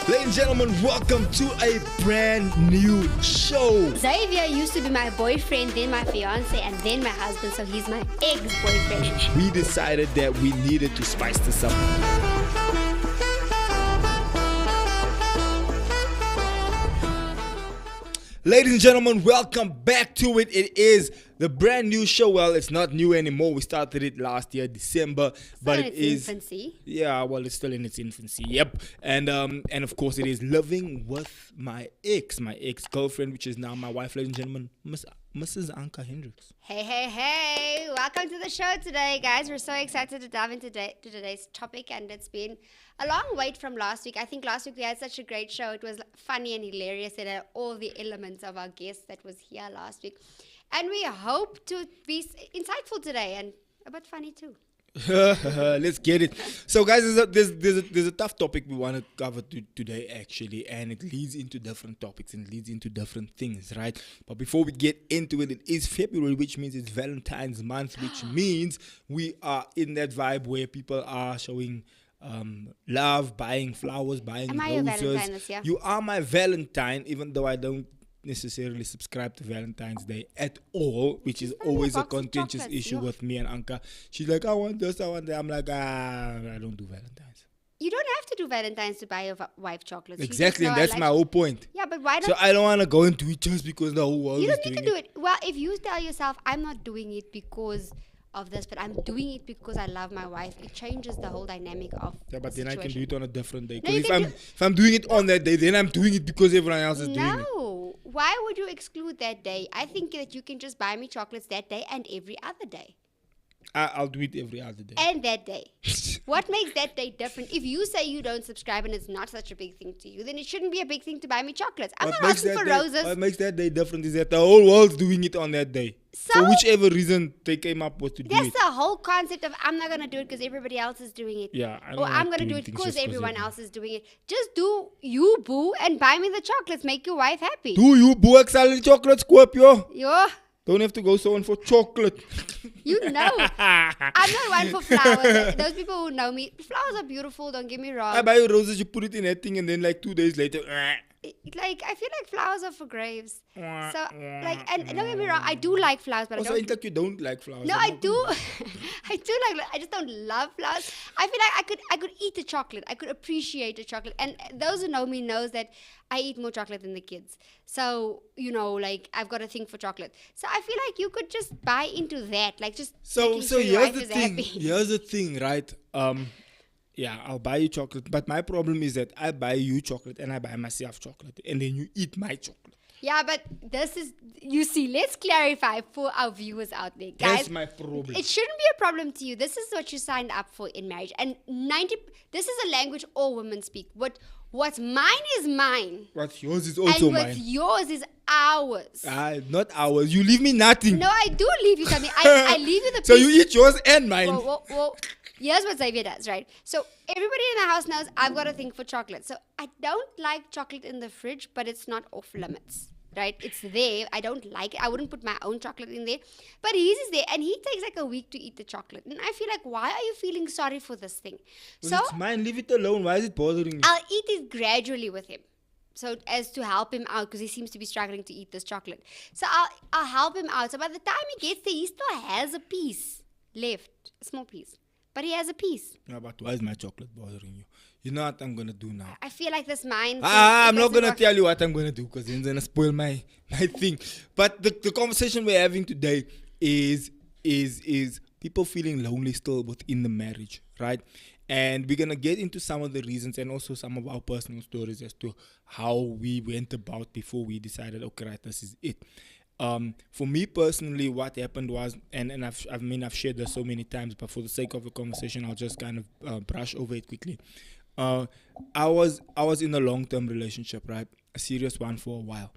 Ladies and gentlemen, welcome to a brand new show. Xavier used to be my boyfriend, then my fiance, and then my husband, so he's my ex-boyfriend. We decided that we needed to spice this up. Ladies and gentlemen, welcome back to it. It is the brand new show. Well, it's not new anymore. We started it last year, December, but it is infancy. Yeah, well, it's still in its infancy. Yep, and of course, it is living with my ex-girlfriend, which is now my wife, ladies and gentlemen, Mrs. Anka Hendricks. Hey! Welcome to the show today, guys. We're so excited to dive into today's topic, and it's been a long wait from last week. I think last week we had such a great show. It was funny and hilarious. It had all the elements of our guest that was here last week. And we hope to be insightful today and a bit funny too. Let's get it. So, guys, there's a tough topic we want to cover today, actually, and it leads into different topics and it leads into different things, right? But before we get into it, it is February, which means it's Valentine's month, which means we are in that vibe where people are showing love, buying flowers, buying Am I roses. your Valentine this year? You are my Valentine, even though I don't necessarily subscribe to Valentine's Day at all, which is always a contentious issue with me and Anka. She's like, I want this, I want that. I'm like, I don't do Valentine's. You don't have to do Valentine's to buy your wife chocolates. Exactly, and that's my whole point. Yeah, but why not? So I don't want to go into it just because the whole world is doing it. You don't need to do it. Well, if you tell yourself, I'm not doing it because of this, but I'm doing it because I love my wife, it changes the whole dynamic of yeah, but then situation. I can do it on a different day. No, Because if I'm doing it on that day, then I'm doing it because everyone else is doing it. No. Why would you exclude that day? I think that you can just buy me chocolates that day and every other day. I'll do it every other day. And that day. What makes that day different? If you say you don't subscribe and it's not such a big thing to you, then it shouldn't be a big thing to buy me chocolates. I'm not asking for roses. What makes that day different is that the whole world's doing it on that day. So, for whichever reason they came up with to do that's it. the whole concept of I'm not going to do it because everybody else is doing it. Yeah, or I'm going to do it because everyone else is doing it. Just do you, boo, and buy me the chocolates. Make your wife happy. Do you, boo, excel chocolates, yo? Yo. Don't have to go someone for chocolate. You know. I'm not one for flowers. Those people who know me, flowers are beautiful, don't get me wrong. I buy you roses, you put it in that thing, and then like 2 days later... Like, I feel like flowers are for graves. So, like, and don't get me wrong, I do like flowers, but also, I don't... like you don't like flowers. No, I do. I do like, I just don't love flowers. I feel like I could eat a chocolate. I could appreciate a chocolate. And those who know me knows that I eat more chocolate than the kids. So, you know, like, I've got a thing for chocolate. So I feel like you could just buy into that. Like, just So sure your here's wife the is thing. happy. Here's the thing, right? Yeah, I'll buy you chocolate. But my problem is that I buy you chocolate and I buy myself chocolate. And then you eat my chocolate. Yeah, but this is, you see, let's clarify for our viewers out there. Guys, that's my problem. It shouldn't be a problem to you. This is what you signed up for in marriage. And this is a language all women speak. What's mine is mine. What's yours is also and mine. what's yours is ours. Not ours. You leave me nothing. No, I do leave you something. I leave you the piece. So you eat yours and mine. Well, here's what Xavier does, right? So everybody in the house knows I've got a thing for chocolate. So I don't like chocolate in the fridge, but it's not off limits, right? It's there. I don't like it. I wouldn't put my own chocolate in there. But his is there, and he takes like a week to eat the chocolate. And I feel like, why are you feeling sorry for this thing? So it's mine. Leave it alone. Why is it bothering you? I'll eat it gradually with him. So as to help him out, because he seems to be struggling to eat this chocolate. So I'll help him out. So by the time he gets there, he still has a piece left, a small piece. But he has a piece. Yeah, but why is my chocolate bothering you? You know what I'm going to do now? I feel like this mind... I'm not going to tell you what I'm going to do because then it's going to spoil my thing. But the conversation we're having today is people feeling lonely still within the marriage, right? And we're going to get into some of the reasons and also some of our personal stories as to how we went about before we decided, okay, right, this is it. For me personally, what happened was, and I've shared this so many times, but for the sake of the conversation, I'll just kind of brush over it quickly. I was in a long-term relationship, right? A serious one for a while.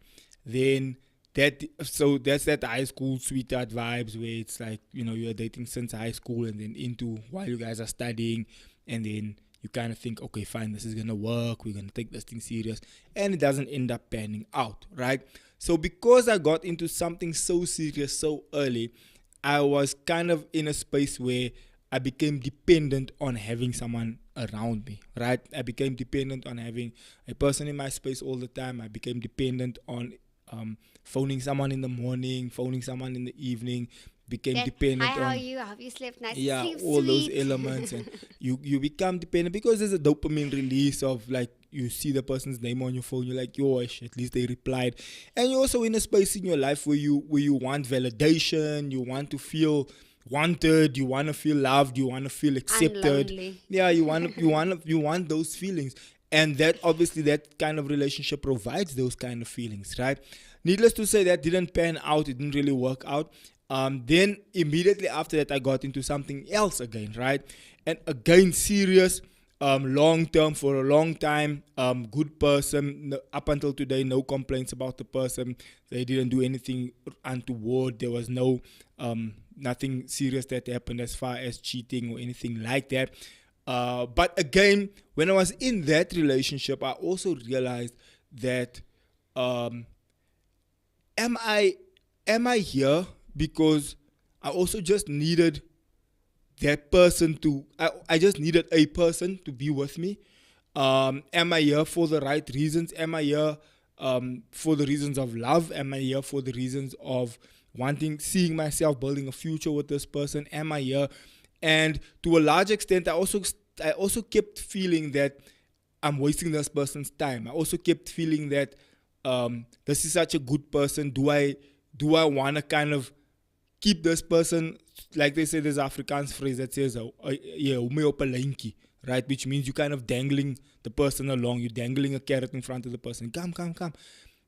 Then that's that high school sweetheart vibes where it's like, you know, you're dating since high school and then into while you guys are studying, and then you kind of think, okay, fine, this is gonna work. We're gonna take this thing serious, and it doesn't end up panning out, right? So because I got into something so serious so early, I was kind of in a space where I became dependent on having someone around me, right? I became dependent on having a person in my space all the time. I became dependent on phoning someone in the morning, phoning someone in the evening. Became dependent Hi, on how are you? I hope you slept nice. yeah, Sleep all those sweet. elements, and you become dependent because there's a dopamine release of like you see the person's name on your phone, you're like, yo, at least they replied. And you're also in a space in your life where you want validation, you want to feel wanted, you want to feel loved, you want to feel accepted. Lonely. Yeah, you want those feelings. And that obviously that kind of relationship provides those kind of feelings, right? Needless to say, that didn't pan out, it didn't really work out. Then immediately after that, I got into something else again, right? And again, serious, long term for a long time, good person. Up until today, no complaints about the person. They didn't do anything untoward. There was no nothing serious that happened as far as cheating or anything like that. But again, when I was in that relationship, I also realized that am I here because I also just needed that person to, I just needed a person to be with me. Am I here for the right reasons? Am I here for the reasons of love? Am I here for the reasons of seeing myself building a future with this person? Am I here? And to a large extent, I also kept feeling that I'm wasting this person's time. I also kept feeling that this is such a good person. Do I want to kind of keep this person, like they say, there's an Afrikaans phrase that says, right? Which means you kind of dangling the person along. You're dangling a carrot in front of the person. Come.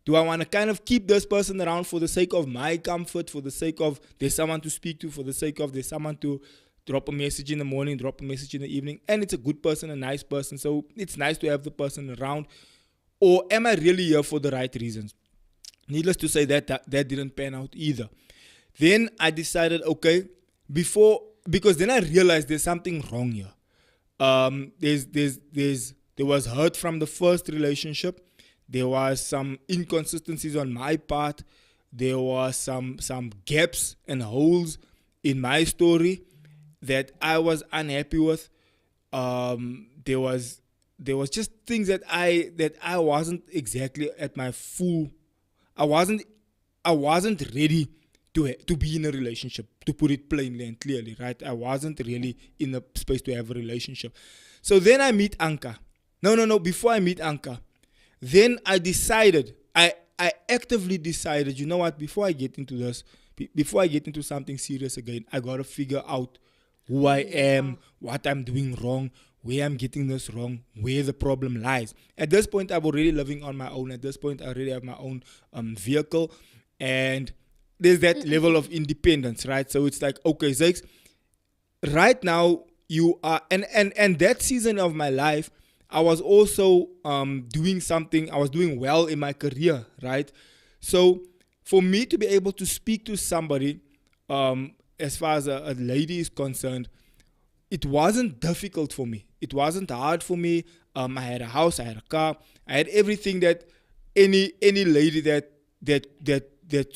Do I want to kind of keep this person around for the sake of my comfort, for the sake of there's someone to speak to, for the sake of there's someone to drop a message in the morning, drop a message in the evening, and it's a good person, a nice person, so it's nice to have the person around? Or am I really here for the right reasons? Needless to say, that didn't pan out either. Then I decided, okay, because then I realized there's something wrong here. There was hurt from the first relationship. There was some inconsistencies on my part. There was some gaps and holes in my story that I was unhappy with. There was just things that I wasn't exactly at my full. I wasn't ready to be in a relationship, to put it plainly and clearly, right? I wasn't really in the space to have a relationship. So then I meet Anka. No. Before I meet Anka, then I decided. I actively decided. You know what? Before I get into this, before I get into something serious again, I gotta figure out who I am, what I'm doing wrong, where I'm getting this wrong, where the problem lies. At this point, I'm already living on my own. At this point, I already have my own vehicle. And there's that level of independence, right? So it's like, okay, Zakes, right now you are, and that season of my life, I was also doing something, I was doing well in my career, right? So for me to be able to speak to somebody, as far as a lady is concerned, it wasn't difficult for me. It wasn't hard for me. I had a house, I had a car, I had everything that any lady that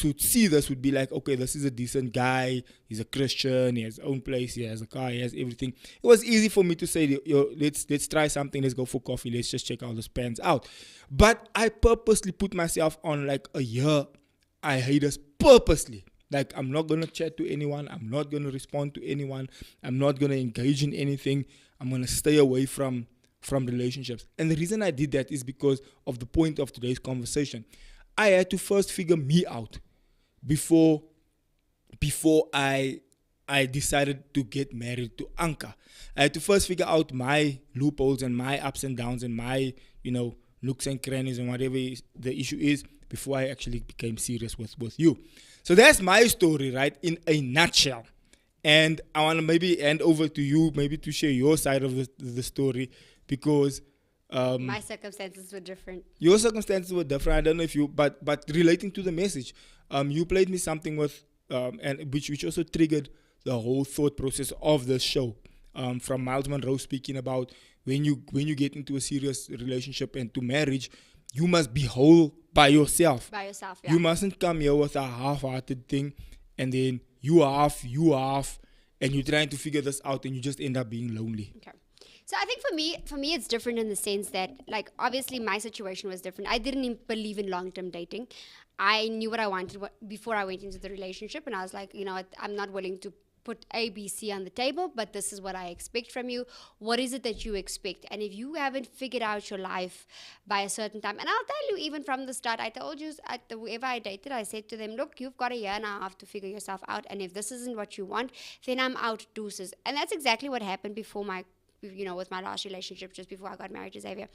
would see this would be like, okay, this is a decent guy. He's a Christian. He has his own place. He has a car. He has everything. It was easy for me to say, yo, let's try something. Let's go for coffee. Let's just check all the pans out. But I purposely put myself on like a year. I hate us purposely. Like, I'm not going to chat to anyone. I'm not going to respond to anyone. I'm not going to engage in anything. I'm going to stay away from relationships. And the reason I did that is because of the point of today's conversation. I had to first figure me out before I decided to get married to Anka. I had to first figure out my loopholes and my ups and downs and my, nooks and crannies and whatever the issue is before I actually became serious with you. So that's my story, right, in a nutshell. And I want to maybe hand over to you, maybe to share your side of the story, because my circumstances were different. Your circumstances were different. I don't know if you, but relating to the message, you played me something with, and which also triggered the whole thought process of the show. From Miles Monroe speaking about when you get into a serious relationship and to marriage, you must be whole by yourself. By yourself, yeah. You mustn't come here with a half-hearted thing, and then you half, and you're trying to figure this out, and you just end up being lonely. Okay. So I think for me, it's different in the sense that, like, obviously my situation was different. I didn't believe in long-term dating. I knew what I wanted before I went into the relationship, and I was like, you know what, I'm not willing to put A, B, C on the table, but this is what I expect from you. What is it that you expect? And if you haven't figured out your life by a certain time, and I'll tell you, even from the start, I told you, whoever I dated, I said to them, look, you've got a year and a half to figure yourself out, and if this isn't what you want, then I'm out, deuces. And that's exactly what happened before with my last relationship, just before I got married to Xavier.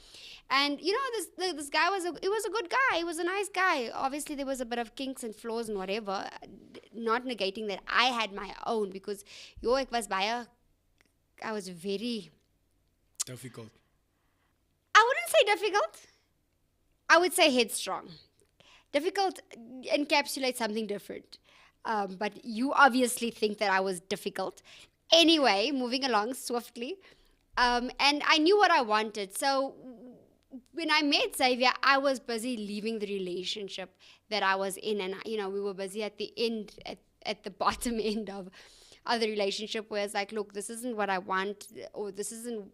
And this guy was a good guy. He was a nice guy. Obviously there was a bit of kinks and flaws and whatever, not negating that I had my own, because I was very Difficult. I wouldn't say difficult. I would say headstrong. Difficult encapsulates something different. But you obviously think that I was difficult. Anyway, moving along swiftly. And I knew what I wanted. So when I met Xavier, I was busy leaving the relationship that I was in. And, we were busy at the end, at the bottom end of the relationship, where it's like, look, this isn't what I want, or this isn't,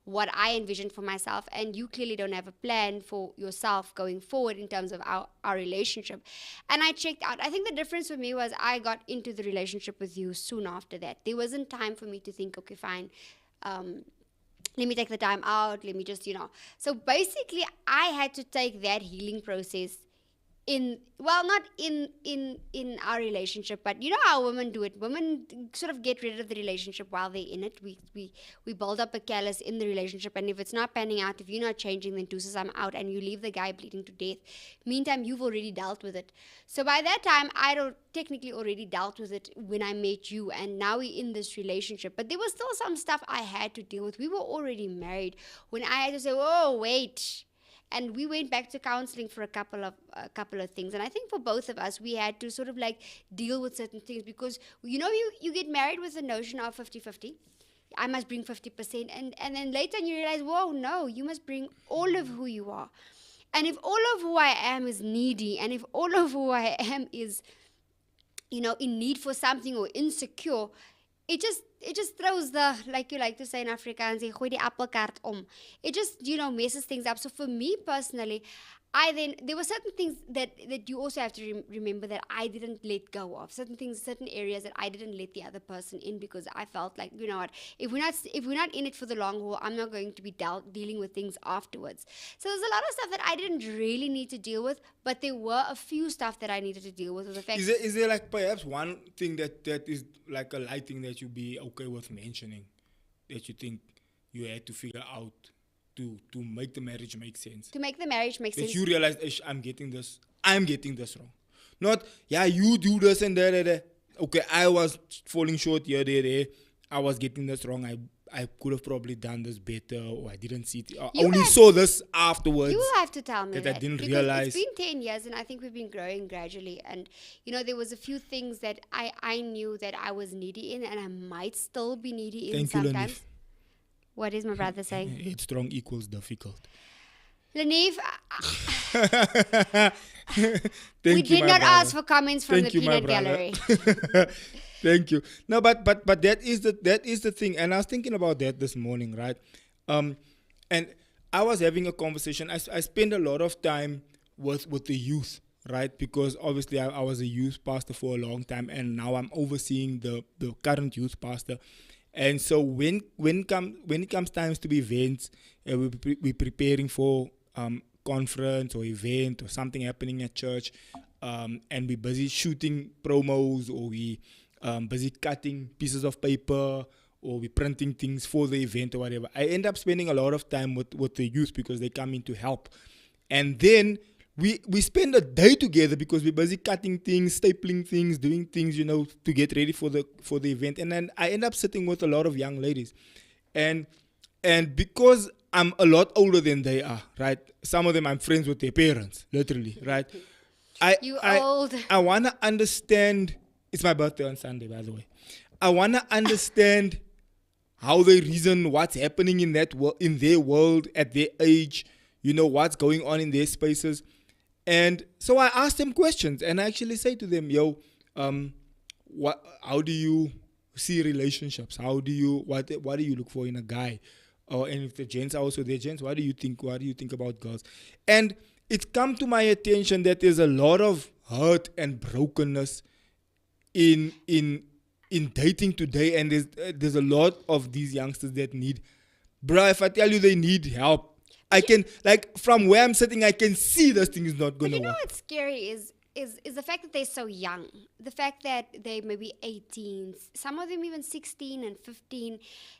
what I envisioned for myself. And you clearly don't have a plan for yourself going forward in terms of our relationship. And I checked out. I think the difference for me was I got into the relationship with you soon after that. There wasn't time for me to think, okay, fine, let me take the time out. Let me just, So basically, I had to take that healing process not in our relationship, but you know how women do it. Women sort of get rid of the relationship while they're in it. We build up a callus in the relationship, and if it's not panning out, if you're not changing, then deuces, I'm out, and you leave the guy bleeding to death. Meantime, you've already dealt with it. So by that time, I technically already dealt with it when I met you, and now we're in this relationship. But there was still some stuff I had to deal with. We were already married when I had to say, oh, wait. And we went back to counseling for a couple of things. And I think for both of us, we had to sort of like deal with certain things, because, you get married with the notion of 50-50. I must bring 50%. And then later you realize, whoa, no, you must bring all of who you are. And if all of who I am is needy, and if all of who I am is, in need for something or insecure, it just throws the, like you like to say in Afrikaans, gooi die appelkaart om. It just, messes things up. So for me personally, there were certain things that you also have to remember that I didn't let go of. Certain areas that I didn't let the other person in, because I felt like, you know what, if we're not in it for the long haul, I'm not going to be dealing with things afterwards. So there's a lot of stuff that I didn't really need to deal with, but there were a few stuff that I needed to deal with. The fact Is there like perhaps one thing that is like a light thing that you'd be okay with mentioning, that you think you had to figure out to make the marriage make sense? To make the marriage make sense. That you realize, I'm getting this wrong. Not, you do this and that. Okay, I was falling short here, there. I was getting this wrong. I could have probably done this better, or I didn't see it. I only saw this afterwards. You will have to tell me that I didn't because realize. It's been 10 years, and I think we've been growing gradually. And, there was a few things that I knew that I was needy in, and I might still be needy in sometimes. Thank you, Lanief. What is my brother saying? Headstrong equals difficult. Lanief, we did not ask for comments from the peanut gallery. Thank you. No, but that is the thing, and I was thinking about that this morning, right? And I was having a conversation. I spend a lot of time with the youth, right? Because obviously I was a youth pastor for a long time, and now I'm overseeing the current youth pastor. And so when it comes times to be events, we're preparing for conference or event or something happening at church, and we're busy shooting promos, or we busy cutting pieces of paper, or we printing things for the event or whatever. I end up spending a lot of time with the youth, because they come in to help. And then we spend a day together, because we're busy cutting things, stapling things, doing things, to get ready for the event. And then I end up sitting with a lot of young ladies. And because I'm a lot older than they are, right? Some of them I'm friends with their parents, literally, right? Old. I want to understand. It's my birthday on Sunday, by the way. I want to understand how they reason, what's happening in their world at their age, what's going on in their spaces. And so I asked them questions, and I actually say to them, how do you see relationships? What do you look for in a guy? And if the gents are also there, gents, what do you think about girls? And it's come to my attention that there's a lot of hurt and brokenness in dating today, and there's a lot of these youngsters that need, bruh, if I tell you they need help, I can, like, from where I'm sitting, I can see this thing is not But gonna you know work. what's scary is the fact that they're so young. The fact that they may be 18, some of them even 16 and 15.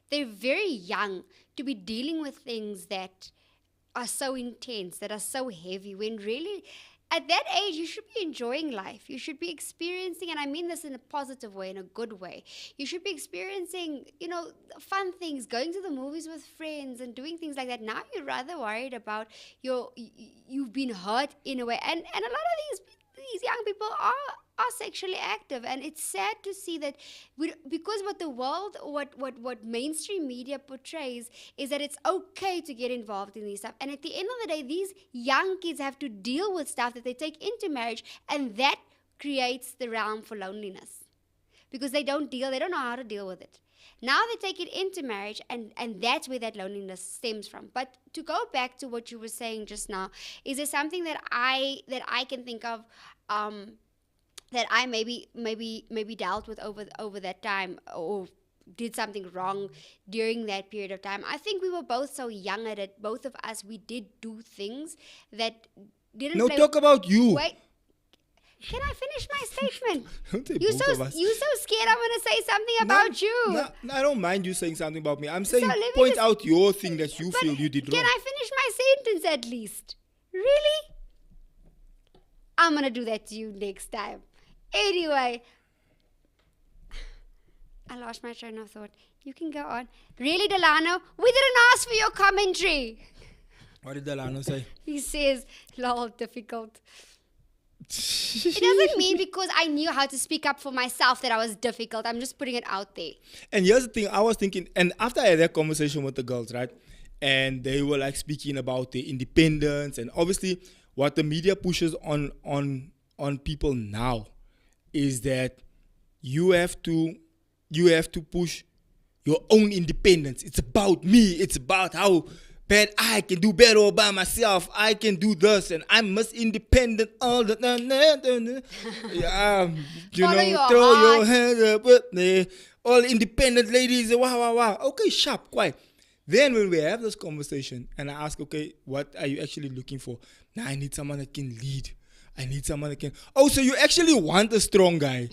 They're very young to be dealing with things that are so intense, that are so heavy, when really at that age you should be enjoying life. You should be experiencing, and I mean this in a positive way, in a good way. You should be experiencing, fun things, going to the movies with friends and doing things like that. Now you're rather worried about you've been hurt in a way. And a lot of these young people are sexually active, and it's sad to see that because what the world, what mainstream media portrays is that it's okay to get involved in these stuff, and at the end of the day these young kids have to deal with stuff that they take into marriage, and that creates the realm for loneliness because they don't know how to deal with it. Now they take it into marriage, and that's where that loneliness stems from. But to go back to what you were saying just now, is there something that I can think of that I maybe dealt with over that time, or did something wrong during that period of time? I think we were both so young at it. Both of us, we did do things that didn't. No, talk about you. Wait. Can I finish my statement? Don't say You both of us. so scared I'm going to say something about you. No, I don't mind you saying something about me. I'm saying let me point just- out your thing that you But feel you did Can wrong. I finish my sentence at least? Really? I'm going to do that to you next time. Anyway, I lost my train of thought. You can go on. Really, Delano? We didn't ask for your commentary. What did Delano say? He says, lol, difficult. It doesn't mean because I knew how to speak up for myself that I was difficult. I'm just putting it out there. And here's the thing, I was thinking, and after I had that conversation with the girls, right? And they were like speaking about their independence, and obviously what the media pushes on people now is that you have to push your own independence. It's about me. It's about how bad I can do better all by myself. I can do this, and I'm most independent all the time. Follow your throw heart. your hands up with me. All independent ladies. Wow. Okay, sharp, quiet. Then when we have this conversation, and I ask, okay, what are you actually looking for? Now I need someone that can lead. I need someone that can. Oh, so you actually want a strong guy?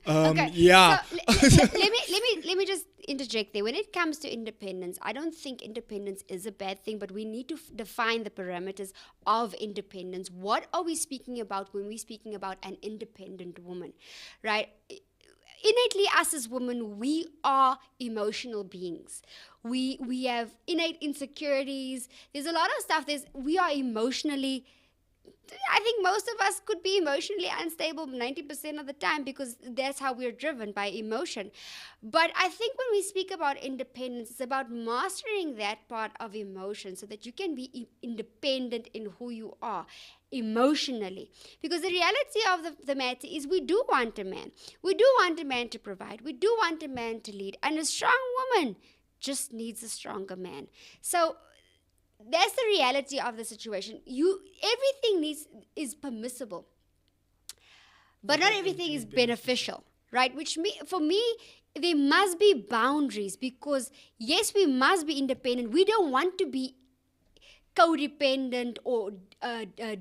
Okay. Yeah. So, let me just interject there. When it comes to independence, I don't think independence is a bad thing, but we need to define the parameters of independence. What are we speaking about when we're speaking about an independent woman, right? Innately, us as women, we are emotional beings. We have innate insecurities. There's a lot of stuff. We are emotionally. I think most of us could be emotionally unstable 90% of the time because that's how we're driven, by emotion. But I think when we speak about independence, it's about mastering that part of emotion so that you can be independent in who you are emotionally. Because the reality of the matter is we do want a man. We do want a man to provide. We do want a man to lead. And a strong woman just needs a stronger man. So that's the reality of the situation. Everything is permissible, but not everything is beneficial, right? For me, there must be boundaries because yes, we must be independent. We don't want to be codependent or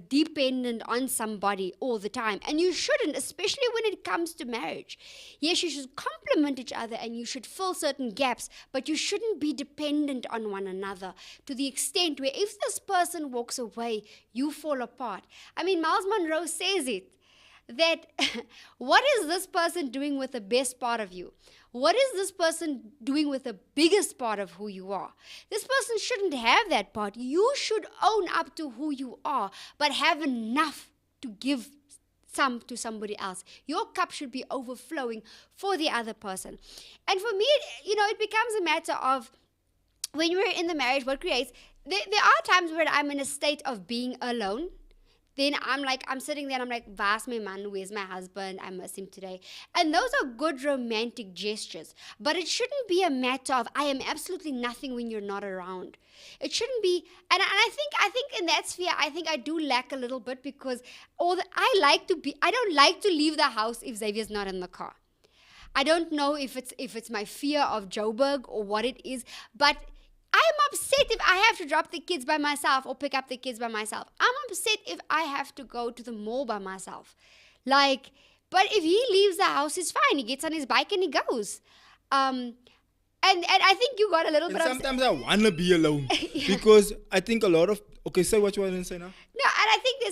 dependent on somebody all the time, and you shouldn't, especially when it comes to marriage. Yes, you should complement each other and you should fill certain gaps, but you shouldn't be dependent on one another to the extent where if this person walks away, you fall apart. I mean, Miles Monroe says it, that what is this person doing with the best part of you? What is this person doing with the biggest part of who you are? This person shouldn't have that part. You should own up to who you are, but have enough to give some to somebody else. Your cup should be overflowing for the other person. And for me, it becomes a matter of when we're in the marriage, what creates, there are times where I'm in a state of being alone. then I'm sitting there and I'm like, Vas my man, where's my husband? I miss him today. And those are good romantic gestures. But it shouldn't be a matter of I am absolutely nothing when you're not around. It shouldn't be, and I think in that sphere, I think I do lack a little bit because I don't like to leave the house if Xavier's not in the car. I don't know if it's my fear of Joburg or what it is, but I'm upset if I have to drop the kids by myself or pick up the kids by myself. I'm upset if I have to go to the mall by myself. Like, but if he leaves the house, it's fine. He gets on his bike and he goes. And I think you got a little And bit sometimes I want to be alone because I think a lot of... Okay, say what you want to say now. No, and I think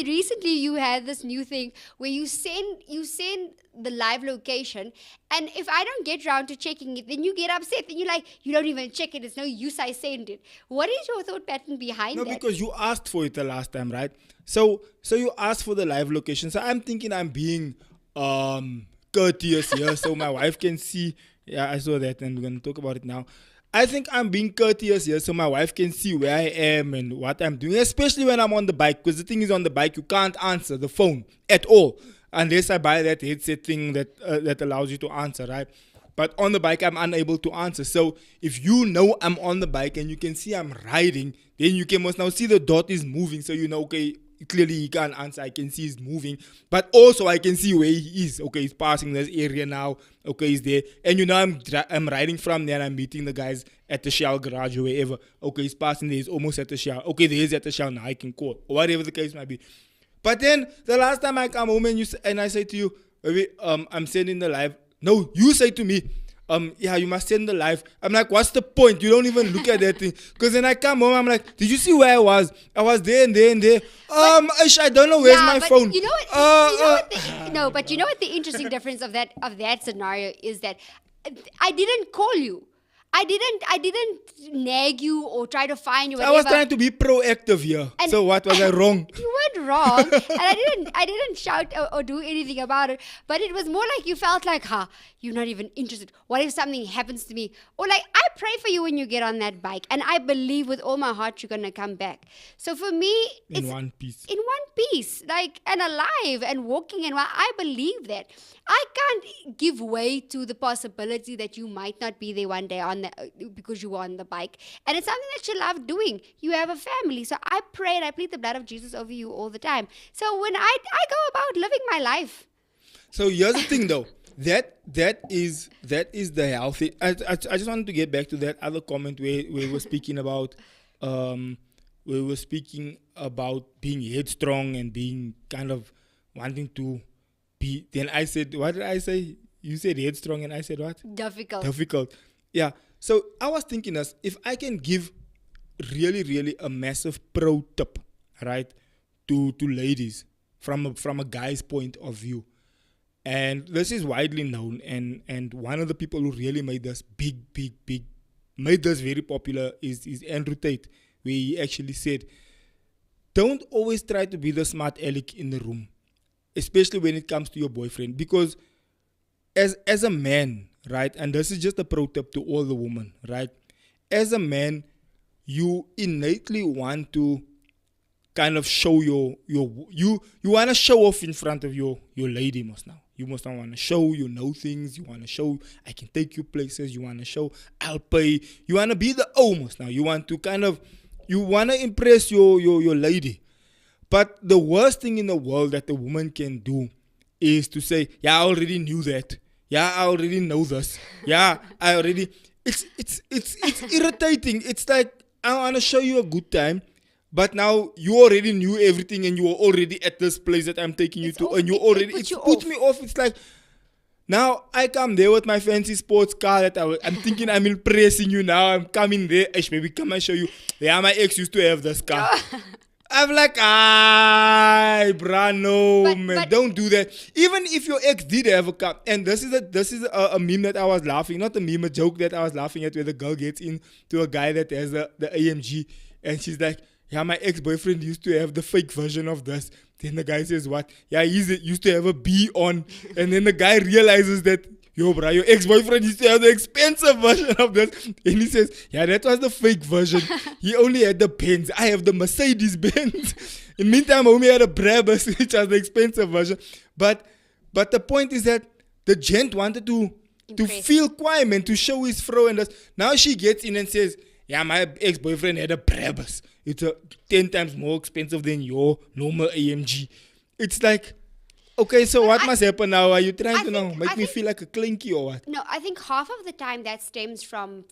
recently you had this new thing where you send the live location, and if I don't get round to checking it, then you get upset. Then you're like, you don't even check it. It's no use I send it. What is your thought pattern behind that? No, because you asked for it the last time, right? So you asked for the live location. So I'm thinking I'm being courteous here so my wife can see. Yeah, I saw that and we're going to talk about it now. I think I'm being courteous here so my wife can see where I am and what I'm doing, especially when I'm on the bike, because the thing is on the bike, you can't answer the phone at all unless I buy that headset thing that allows you to answer, right? But on the bike, I'm unable to answer. So if you know I'm on the bike and you can see I'm riding, then you can must now see the dot is moving. So you know, okay, clearly he can't answer. I can see he's moving. But also I can see where he is. Okay, he's passing this area now. Okay, he's there. And you know I'm riding from there and I'm meeting the guys at the Shell garage or wherever. Okay, he's passing there. He's almost at the Shell. Okay, there is at the Shell now. I can call. Or whatever the case might be. But then the last time I come home and I say to you, baby, I'm sending the live. No, you say to me, yeah, you must send the live. I'm like, what's the point? You don't even look at that thing. Because then I come home, I'm like, did you see where I was? I was there and there and there. I don't know where's my phone. You know what? But you know what the interesting difference of that scenario is that I didn't call you. I didn't nag you or try to find you. Whatever. I was trying to be proactive here. And so what was I wrong? You weren't wrong, and I didn't shout or do anything about it. But it was more like you felt like, you're not even interested. What if something happens to me? Or like, I pray for you when you get on that bike, and I believe with all my heart you're gonna come back. So for me, in one piece, like, and alive and walking, and I believe that. I can't give way to the possibility that you might not be there one day because you were on the bike. And it's something that you love doing. You have a family. So I pray and I plead the blood of Jesus over you all the time. So when I go about living my life. So here's the thing though. That is the healthy. I just wanted to get back to that other comment where we were speaking about being headstrong and being kind of wanting to be. Then I said, what did I say? You said headstrong and I said what? Difficult. Yeah. So I was thinking as if I can give really, really a massive pro tip, right, to ladies from a guy's point of view. And this is widely known, and one of the people who really made this made this very popular is Andrew Tate, where he actually said, don't always try to be the smart aleck in the room, especially when it comes to your boyfriend, because as a man, right, and this is just a pro tip to all the women, right, as a man, you innately want to kind of show you want to show off in front of your lady most now. You must not want to show you know things. You want to show I can take you places. You want to show I'll pay. You want to be the almost now. You want to impress your lady. But the worst thing in the world that a woman can do is to say, yeah, I already knew that. Yeah, I already know this. Yeah, I already. It's irritating. It's like I want to show you a good time. But now you already knew everything and you were already at this place that I'm taking you to. And you already, it puts me off. It's like, now I come there with my fancy sports car that I'm thinking I'm impressing you now. I'm coming there. Ish, maybe come and show you. Yeah, my ex used to have this car. I'm like, bruh, no, man, don't do that. Even if your ex did have a car, and this is a meme that I was laughing, not a meme, a joke that I was laughing at, where the girl gets in to a guy that has the AMG, and she's like, yeah, my ex-boyfriend used to have the fake version of this. Then the guy says, what? Yeah, he used to have a B on. And then the guy realizes that yo, bro, your ex-boyfriend used to have the expensive version of this. And he says, yeah, that was the fake version. He only had the Benz. I have the Mercedes Benz. In the meantime, I only had a Brabus, which was the expensive version. But the point is that the gent wanted to feel quime and to show his fro. And now she gets in and says, yeah, my ex-boyfriend had a Brabus. It's 10 times more expensive than your normal AMG. It's like, okay, so what must happen now? Are you trying to make me feel like a clinky or what? No, I think half of the time that stems from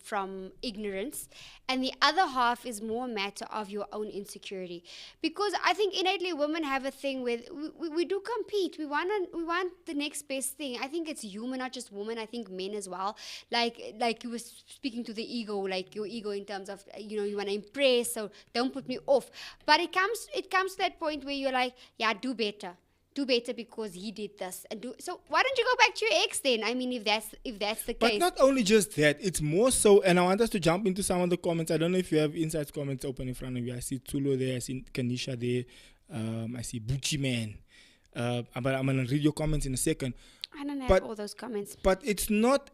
ignorance, and the other half is more a matter of your own insecurity. Because I think innately women have a thing with we do compete. We want the next best thing. I think it's human, not just women. I think men as well. Like you were speaking to the ego, like your ego in terms of you want to impress, so don't put me off. But it comes to that point where you're like, yeah, do better because he did this so why don't you go back to your ex then? I mean, if that's the case. But not only just that, it's more so, and I want us to jump into some of the comments. I don't know if you have Insights comments open in front of you. I see Tulo there, I see Kanisha there, I see Bucci Man, but I'm gonna read your comments in a second. I don't have all those comments, but it's not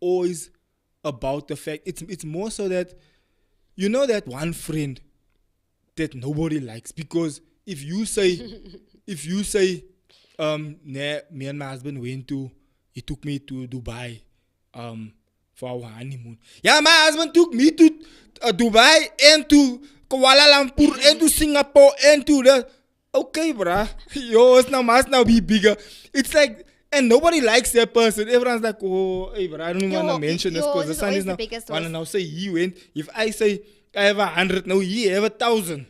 always about the fact. It's more so that that one friend that nobody likes, because if you say, me and my husband he took me to Dubai, for our honeymoon. Yeah, my husband took me to Dubai and to Kuala Lumpur and to Singapore and to okay, bruh, yours must now be bigger. It's like, and nobody likes that person. Everyone's like, oh, hey, bruh, I don't even want to mention this because the son is now, want to now say he went. If I say I have 100, now he have 1,000.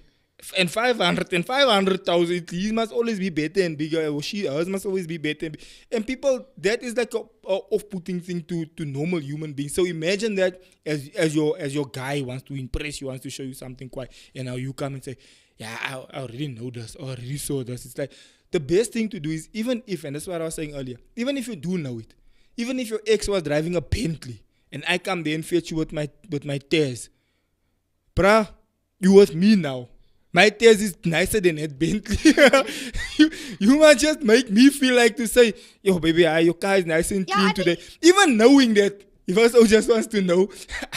And 500 and 500,000, he must always be better and bigger, or hers must always be better. And people, that is like a off-putting thing to normal human beings. So imagine that as your guy wants to impress you, wants to show you something quite, and now you come and say, yeah, I already know this, or I already saw this. It's like, the best thing to do is, even if, and that's what I was saying earlier, even if you do know it, even if your ex was driving a Bentley, and I come there and fetch you with my tears, bruh, you with me now. My taste is nicer than that Bentley. you must just make me feel like to say, yo, baby, your car is nice and clean today. Even knowing that, if also just wants to know,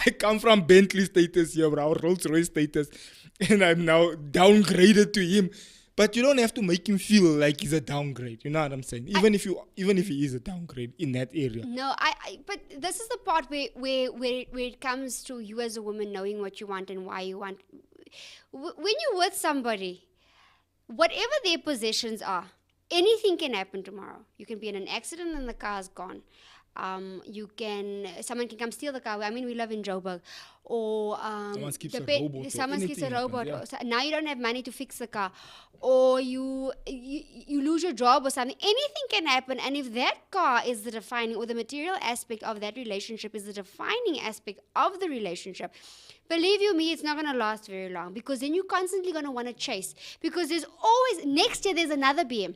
I come from Bentley status here, bro, Rolls Royce status, and I'm now downgraded to him. But you don't have to make him feel like he's a downgrade. You know what I'm saying? Even if he is a downgrade in that area. No, but this is the part where it comes to you as a woman knowing what you want and why you want. When you're with somebody, whatever their possessions are, anything can happen tomorrow. You can be in an accident and the car's gone. Someone can come steal the car. I mean, we live in Joburg. Or someone keeps a robot. Yeah. So now you don't have money to fix the car. Or you lose your job or something. Anything can happen. And if that car is the defining, or the material aspect of that relationship is the defining aspect of the relationship, believe you me, it's not going to last very long, because then you're constantly going to want to chase. Because there's always, next year there's another BM.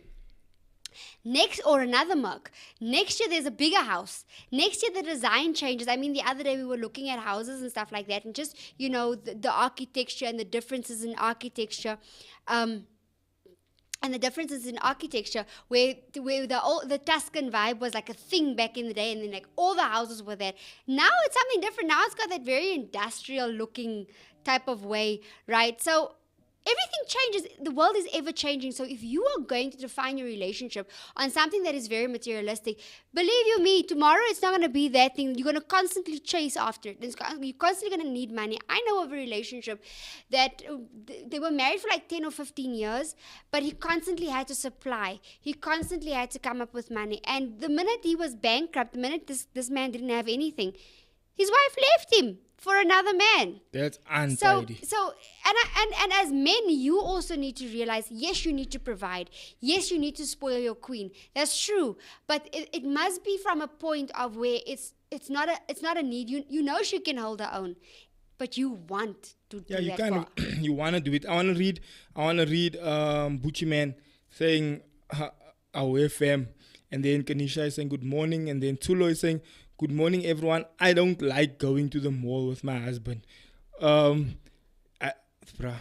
Or another Merc. Next year there's a bigger house. Next year the design changes. I mean, the other day we were looking at houses and stuff like that, and just, the architecture and the differences in architecture. And the differences in architecture, where the Tuscan vibe was like a thing back in the day, and then like all the houses were that. Now it's something different. Now it's got that very industrial looking type of way, right? So everything changes. The world is ever changing. So if you are going to define your relationship on something that is very materialistic, believe you me, tomorrow it's not going to be that thing. You're going to constantly chase after it. You're constantly going to need money. I know of a relationship that they were married for like 10 or 15 years, but he constantly had to supply. He constantly had to come up with money. And the minute he was bankrupt, the minute this man didn't have anything, his wife left him for another man. That's untidy. So and as men, you also need to realize, yes, you need to provide. Yes, you need to spoil your queen. That's true. But it must be from a point of where it's not a need. You know she can hold her own, but you want to do you that. kind of you want to do it. I want to read Bucci Man saying our FM, and then Kanisha is saying good morning, and then Tulo is saying good morning, everyone. I don't like going to the mall with my husband.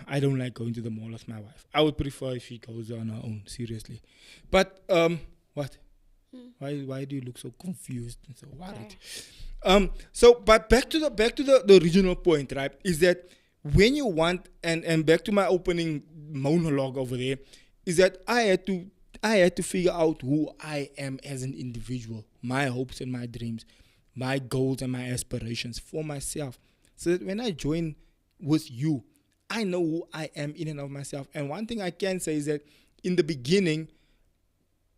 I don't like going to the mall with my wife. I would prefer if she goes on her own, seriously. But, what? Why do you look so confused and so worried? But back to the original point, right? Is that when you want, and back to my opening monologue over there, is that I had to figure out who I am as an individual, my hopes and my dreams, my goals and my aspirations for myself, so that when I join with you, I know who I am in and of myself. And one thing I can say is that in the beginning,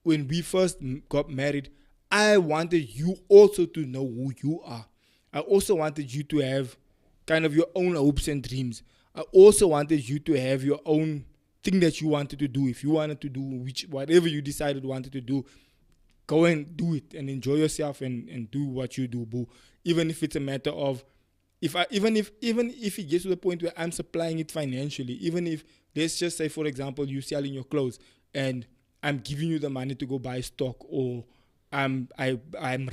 when we first got married, I wanted you also to know who you are. I also wanted you to have kind of your own hopes and dreams. I also wanted you to have your own thing that you wanted to do. If you wanted to do whatever you decided wanted to do, go and do it and enjoy yourself and do what you do, boo. Even if it's a matter of even if it gets to the point where I'm supplying it financially, even if, let's just say, for example, you selling your clothes and I'm giving you the money to go buy stock, or I'm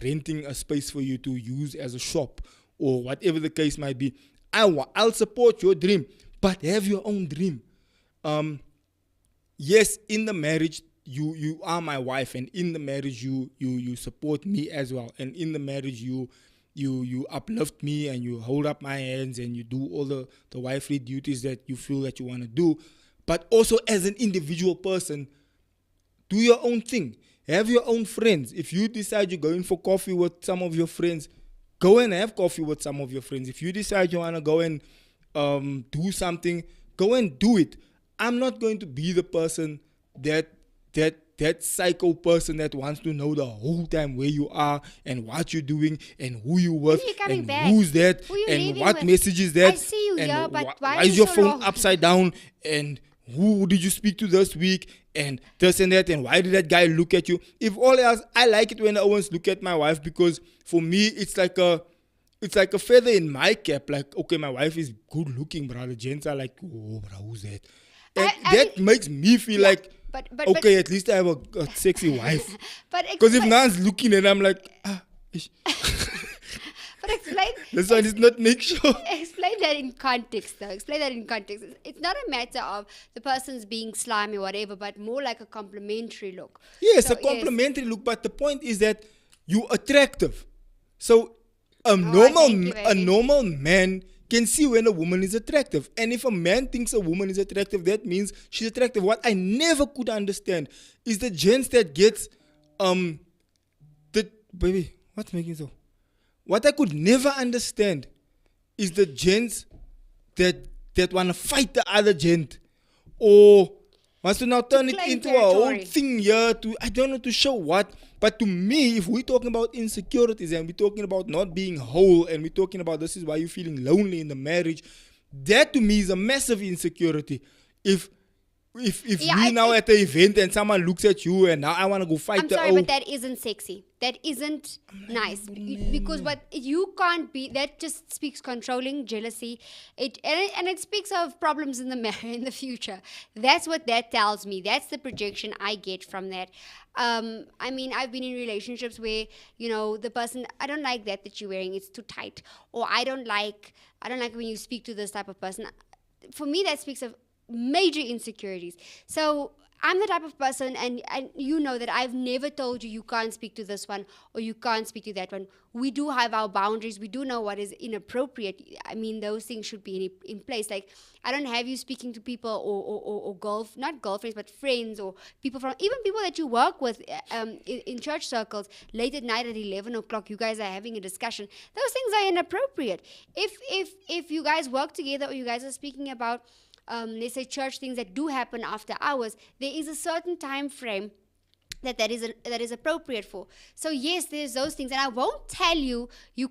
renting a space for you to use as a shop, or whatever the case might be. I'll support your dream, but have your own dream. Yes, in the marriage, you are my wife, and in the marriage you support me as well, and in the marriage you uplift me and you hold up my hands and you do all the wifely duties that you feel that you want to do. But also as an individual person, do your own thing. Have your own friends. If you decide you're going for coffee with some of your friends, go and have coffee with some of your friends. If you decide you want to go and do something, go and do it. I'm not going to be the person that psycho person that wants to know the whole time where you are and what you're doing and who you with and back? who's that and what message is that. I see you and here, but why is your so phone long? upside down, and who did you speak to this week, and this and that, and why did that guy look at you? If all else, I like it when I always look at my wife, because for me it's like a feather in my cap. Like, okay, my wife is good looking, bro. The gents are like, oh, bro, who's that? And that makes me feel like, okay, at least I have a sexy wife. Because if no one's looking and I'm like, ish. But explain. That's why I did not make sure. Explain that in context, though. Explain that in context. It's not a matter of the person's being slimy or whatever, but more like a complimentary look. Yes, a complimentary look. But the point is that you're attractive. So a normal man can see when a woman is attractive. And if a man thinks a woman is attractive, that means she's attractive. What I never could understand is the gents that gets baby, what's making so? What I could never understand is the gents that want to fight the other gent, or wants to now turn it into a whole thing here to, I don't know, to show what. But to me, if we're talking about insecurities and we're talking about not being whole, and we're talking about this is why you're feeling lonely in the marriage, that to me is a massive insecurity. If we now at the event and someone looks at you and now I want to go fight but that isn't sexy. That isn't nice. Because what you can't be, that just speaks controlling, jealousy. It speaks of problems in the future. That's what that tells me. That's the projection I get from that. I mean, I've been in relationships where, the person, I don't like that you're wearing, it's too tight. Or I don't like when you speak to this type of person. For me, that speaks of major insecurities. So I'm the type of person, and you know that I've never told you can't speak to this one or you can't speak to that one. We do have our boundaries. We do know what is inappropriate. I mean, those things should be in place. Like, I don't have you speaking to people or not girlfriends, but friends, or even people that you work with in church circles late at night at 11 o'clock. You guys are having a discussion. Those things are inappropriate. If you guys work together, or you guys are speaking about let's say church things that do happen after hours, there is a certain time frame that is appropriate for. So yes, there's those things, and I won't tell you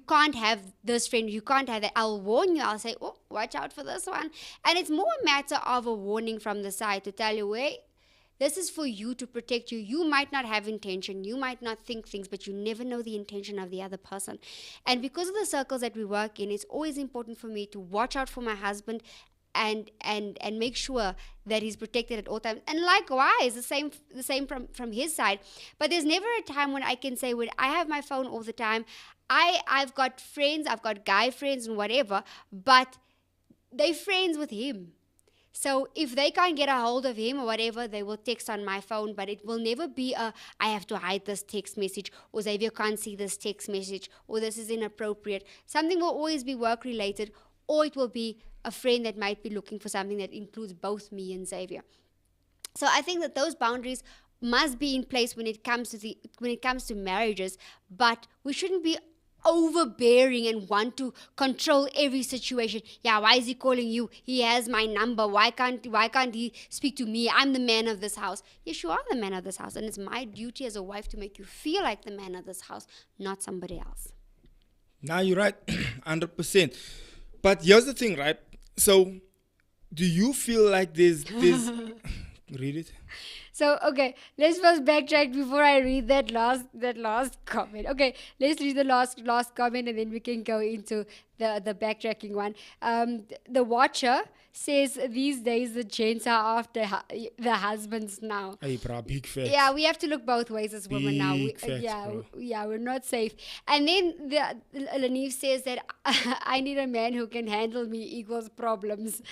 can't have this friend, you can't have that. I'll warn you. I'll say, oh, watch out for this one. And it's more a matter of a warning from the side to tell you, wait, this is for you, to protect you. You might not have intention, you might not think things, but you never know the intention of the other person. And because of the circles that we work in, it's always important for me to watch out for my husband and make sure that he's protected at all times. And likewise, the same from his side. But there's never a time when I can say, when I have my phone all the time, I've got friends, I've got guy friends and whatever, but they friends with him. So if they can't get a hold of him or whatever, they will text on my phone, but it will never be I have to hide this text message, or Xavier can't see this text message, or this is inappropriate. Something will always be work related, or it will be a friend that might be looking for something that includes both me and Xavier. So I think that those boundaries must be in place when it comes to marriages, but we shouldn't be overbearing and want to control every situation. Yeah, why is he calling you? He has my number. Why can't he speak to me? I'm the man of this house. Yes, you are the man of this house, and it's my duty as a wife to make you feel like the man of this house, not somebody else. Now you're right, 100%. But here's the thing, right? So, do you feel like there's read it? So okay, let's first backtrack before I read that last comment. Okay, let's read the last comment and then we can go into the backtracking one. The watcher says these days the gents are after the husbands now. Hey, bro, big facts. Yeah, we have to look both ways as women now. Big facts, bro. We're not safe. And then Lanif says that I need a man who can handle me equals problems.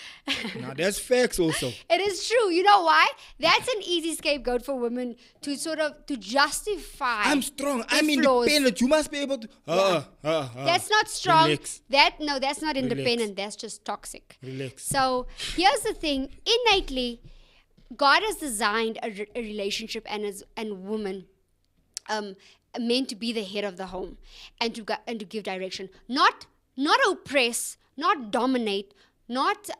Now that's facts also. It is true. You know why? That's an easy scapegoat for women to sort of to justify. I'm strong. I'm flaws. independent. You must be able to. That's not strong. Relax. That's not independent. Relax. That's just toxic. Relax. So here's the thing: innately, God has designed a relationship and woman meant to be the head of the home and to give direction, not oppress, not dominate, not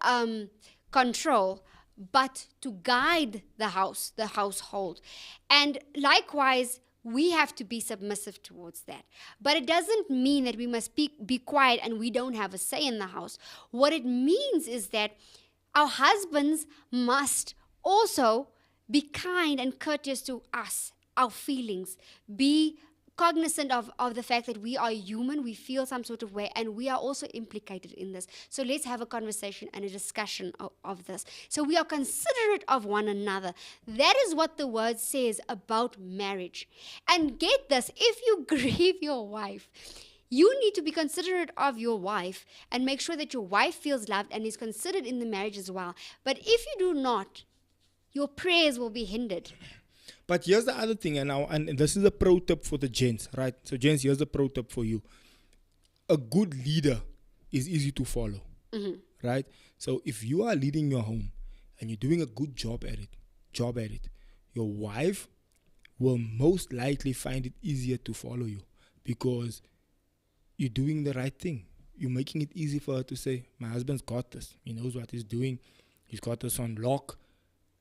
control, but to guide the household. And likewise, we have to be submissive towards that. But it doesn't mean that we must be quiet and we don't have a say in the house. What it means is that our husbands must also be kind and courteous to us, our feelings, be cognizant of the fact that we are human, we feel some sort of way, and we are also implicated in this. So let's have a conversation and a discussion of this. So we are considerate of one another. That is what the word says about marriage. And get this, if you grieve your wife, you need to be considerate of your wife and make sure that your wife feels loved and is considered in the marriage as well. But if you do not, your prayers will be hindered. But here's the other thing, and this is a pro tip for the gents, right? So, gents, here's a pro tip for you. A good leader is easy to follow, right? So, if you are leading your home and you're doing a good job at it, your wife will most likely find it easier to follow you because you're doing the right thing. You're making it easy for her to say, my husband's got this. He knows what he's doing. He's got this on lock.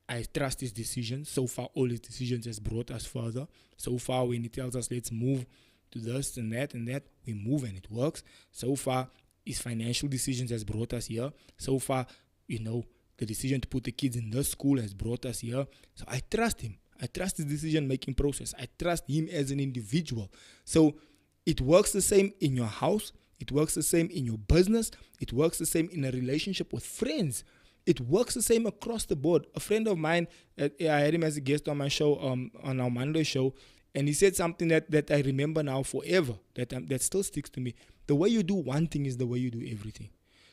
I trust his decisions. So far, all his decisions has brought us further. So far, when he tells us, let's move to this and that, we move and it works. So far, his financial decisions has brought us here. So far, the decision to put the kids in this school has brought us here. So I trust him. I trust his decision-making process. I trust him as an individual. So it works the same in your house. It works the same in your business. It works the same in a relationship with friends. It works the same across the board. A friend of mine, I had him as a guest on my show, on our Monday show, and he said something that I remember now forever, that still sticks to me. The way you do one thing is the way you do everything.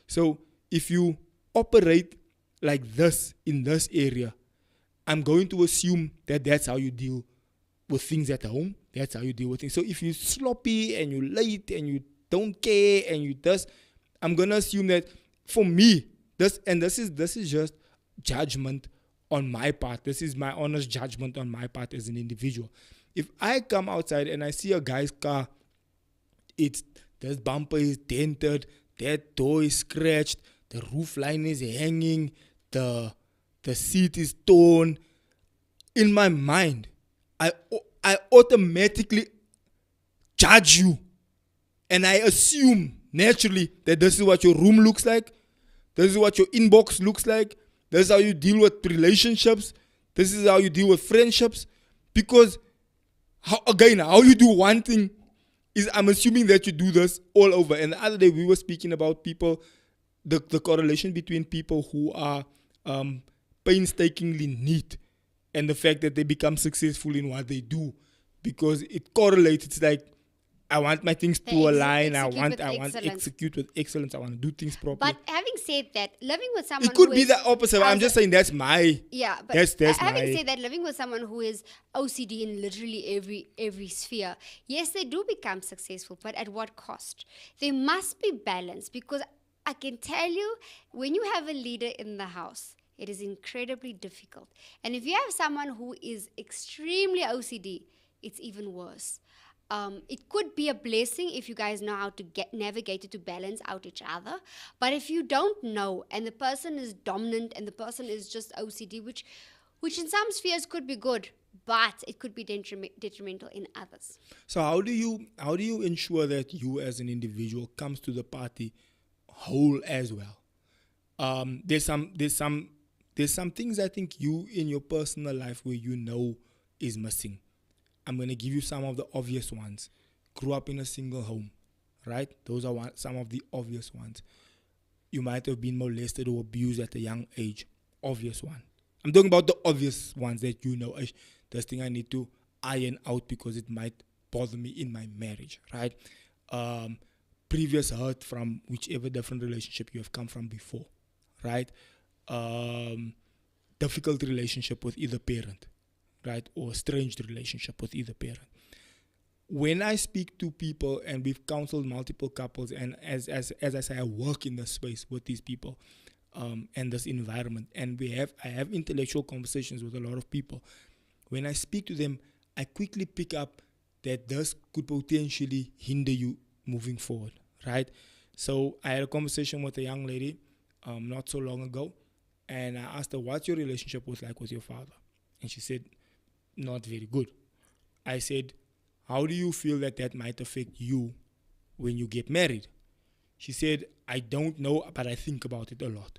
So if you operate like this in this area, I'm going to assume that that's how you deal with things at home. That's how you deal with things. So if you're sloppy and you're late and you don't care and you this, I'm going to assume that for me, this is just judgment on my part. This is my honest judgment on my part as an individual. If I come outside and I see a guy's car, this bumper is dented, that door is scratched, the roof line is hanging, the seat is torn. In my mind, I automatically judge you. And I assume naturally that this is what your room looks like. This is what your inbox looks like. This is how you deal with relationships. This is how you deal with friendships. Because, how you do one thing is I'm assuming that you do this all over. And the other day we were speaking about people, the correlation between people who are painstakingly neat and the fact that they become successful in what they do. Because it correlates. It's like I want my things to They align. execute with I want excellence. execute with excellence. I want to do things properly. But having said that, living with someone It could who be is- the opposite. I'm just saying that's my. Yeah, but That's having my. said that, living with someone who is OCD in literally every sphere, yes, they do become successful, but at what cost? There must be balance, because I can tell you, when you have a leader in the house, it is incredibly difficult. And if you have someone who is extremely OCD, it's even worse. It could be a blessing if you guys know how to navigate it to balance out each other. But if you don't know, and the person is dominant and the person is just OCD, which in some spheres could be good, but it could be detrimental in others. So how do you ensure that you as an individual comes to the party whole as well? There's some things I think you in your personal life where you know is missing. I'm going to give you some of the obvious ones. Grew up in a single home, right? Those are some of the obvious ones. You might have been molested or abused at a young age. Obvious one. I'm talking about the obvious ones that you know. This thing I need to iron out because it might bother me in my marriage, right? Previous hurt from whichever different relationship you have come from before, right? Difficult relationship with either parent, right? Or estranged relationship with either parent. When I speak to people, and we've counseled multiple couples, and as I say, I work in this space with these people and this environment, and I have intellectual conversations with a lot of people. When I speak to them, I quickly pick up that this could potentially hinder you moving forward, right? So I had a conversation with a young lady not so long ago, and I asked her, what's your relationship like with your father? And she said, not very good. I said, how do you feel that might affect you when you get married? She said, I don't know, but I think about it a lot,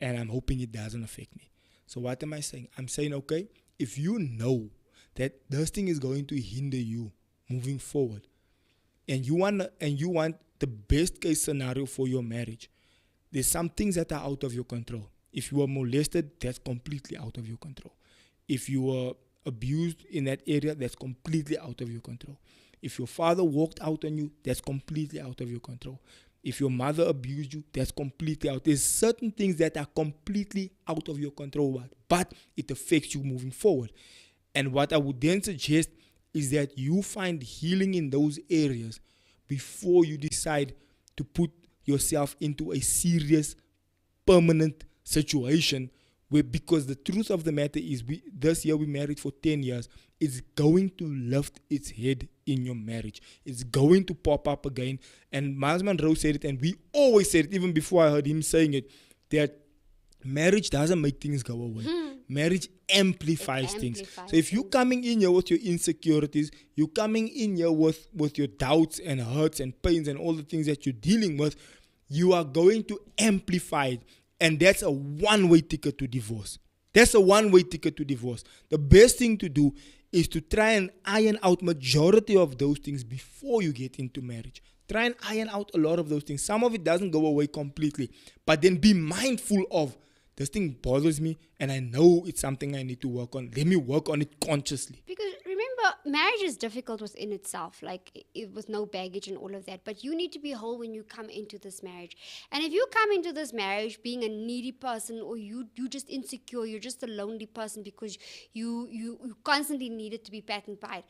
and I'm hoping it doesn't affect me. So what am I saying? I'm saying, okay, if you know that this thing is going to hinder you moving forward, and you want the best case scenario for your marriage, there's some things that are out of your control. If you were molested, that's completely out of your control. If you were abused in that area, that's completely out of your control. If your father walked out on you, that's completely out of your control. If your mother abused you, that's completely out. There's certain things that are completely out of your control, but it affects you moving forward. And what I would then suggest is that you find healing in those areas before you decide to put yourself into a serious, permanent situation where, because the truth of the matter is, this year we married for 10 years, it's going to lift its head in your marriage. It's going to pop up again. And Miles Monroe said it, and we always said it, even before I heard him saying it, that marriage doesn't make things go away. Marriage amplifies things. So if you're coming in here with your insecurities, you're coming in here with your doubts and hurts and pains and all the things that you're dealing with, you are going to amplify it. And that's a one-way ticket to divorce. That's a one-way ticket to divorce. The best thing to do is to try and iron out majority of those things before you get into marriage. Try and iron out a lot of those things. Some of it doesn't go away completely. But then be mindful of, this thing bothers me and I know it's something I need to work on. Let me work on it consciously. Because remember, marriage is difficult within itself, like with no baggage and all of that. But you need to be whole when you come into this marriage. And if you come into this marriage being a needy person, or you just insecure, you're just a lonely person because you constantly needed to be pat and pie,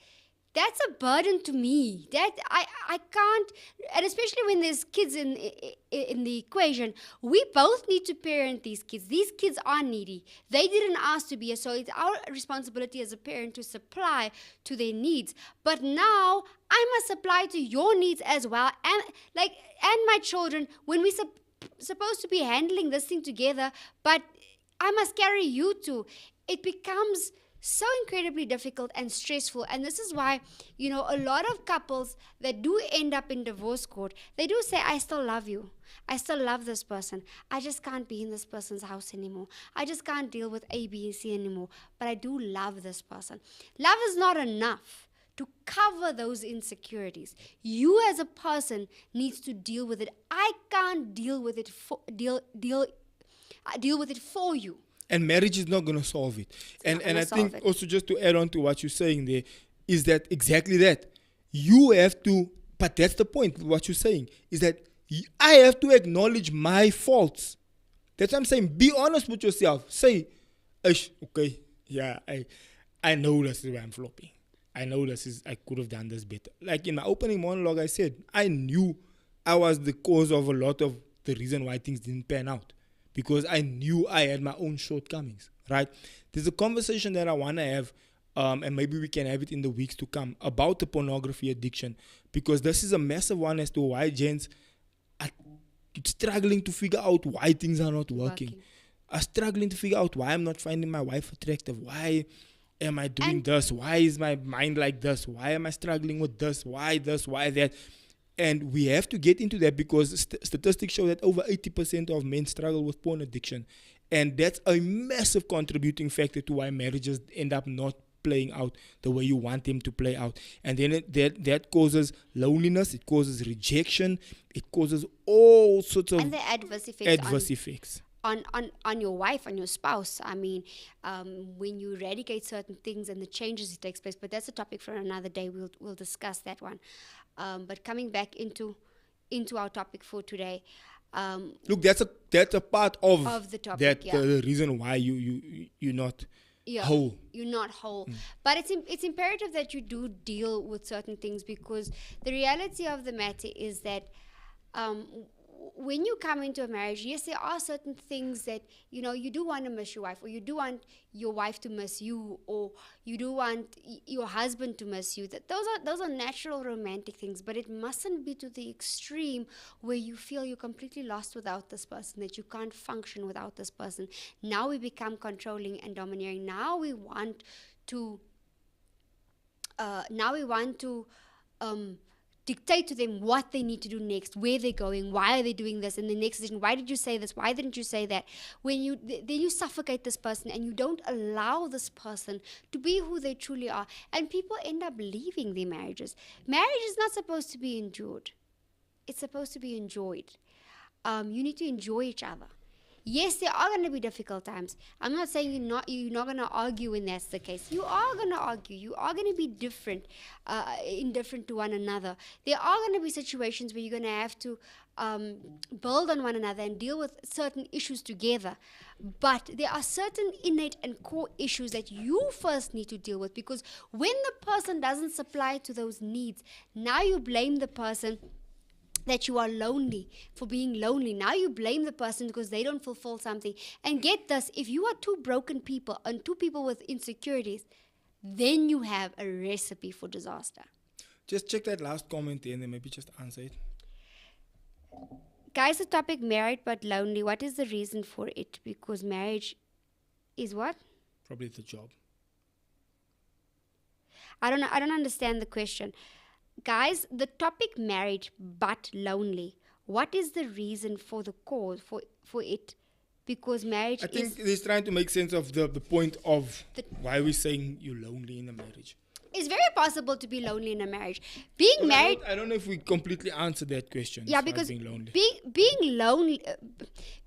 that's a burden to me. That I can't, and especially when there's kids in the equation, we both need to parent these kids. These kids are needy. They didn't ask to be, so it's our responsibility as a parent to supply to their needs. But now I must supply to your needs as well, and my children, when we supposed to be handling this thing together, but I must carry you too. It becomes so incredibly difficult and stressful. And this is why, a lot of couples that do end up in divorce court, they do say, I still love you. I still love this person. I just can't be in this person's house anymore. I just can't deal with A, B, and C anymore. But I do love this person. Love is not enough to cover those insecurities. You as a person needs to deal with it. I can't deal with it deal with it for you. And marriage is not going to solve it. And I think also, just to add on to what you're saying there, is that exactly that. You have to But that's the point. What you're saying is that I have to acknowledge my faults. That's what I'm saying. Be honest with yourself. Say, okay, yeah, I know this is where I'm flopping. I know I could have done this better. Like in my opening monologue, I said, I knew I was the cause of a lot of the reason why things didn't pan out. Because I knew I had my own shortcomings, right? There's a conversation that I want to have, and maybe we can have it in the weeks to come, about the pornography addiction. Because this is a massive one as to why gents are struggling to figure out why things are not working. Are struggling to figure out why I'm not finding my wife attractive. Why am I doing this? Why is my mind like this? Why am I struggling with this? Why this? Why that? And we have to get into that because statistics show that over 80% of men struggle with porn addiction. And that's a massive contributing factor to why marriages end up not playing out the way you want them to play out. And then that causes loneliness, it causes rejection, it causes all sorts of and the adverse effects. On your wife, on your spouse. I mean, when you eradicate certain things and the changes that takes place, but that's a topic for another day. We'll discuss that one. But coming back into our topic for today. Look, that's a part of the topic. That the reason why you're not whole. You're not whole. But it's imperative that you do deal with certain things, because the reality of the matter is that when you come into a marriage, yes, there are certain things that, you do want to miss your wife, or you do want your wife to miss you, or you do want your husband to miss you. Those are natural romantic things, but it mustn't be to the extreme where you feel you're completely lost without this person, that you can't function without this person. Now we become controlling and domineering. Now we want to dictate to them what they need to do next, where they're going, why are they doing this, and the next decision, why did you say this, why didn't you say that? Then you suffocate this person, and you don't allow this person to be who they truly are, and people end up leaving their marriages. Marriage is not supposed to be endured. It's supposed to be enjoyed. You need to enjoy each other. Yes, there are going to be difficult times. I'm not saying you're not going to argue when that's the case. You are going to argue. You are going to be indifferent to one another. There are going to be situations where you're going to have to build on one another and deal with certain issues together. But there are certain innate and core issues that you first need to deal with, because when the person doesn't supply to those needs, now you blame the person that you are lonely for being lonely. Now you blame the person because they don't fulfill something. And get this, if you are two broken people and two people with insecurities, then you have a recipe for disaster. Just check that last comment there and then maybe just answer it. Guys, the topic married but lonely, what is the reason for it? Because marriage is what? Probably the job. I don't understand the question. Guys, the topic married but lonely, what is the reason for the cause for it? Because marriage I think he's trying to make sense of the point of why we're saying you're lonely in a marriage. It's very possible to be lonely in a marriage. Being married... I don't know if we completely answered that question. Yeah, because being lonely. Being lonely...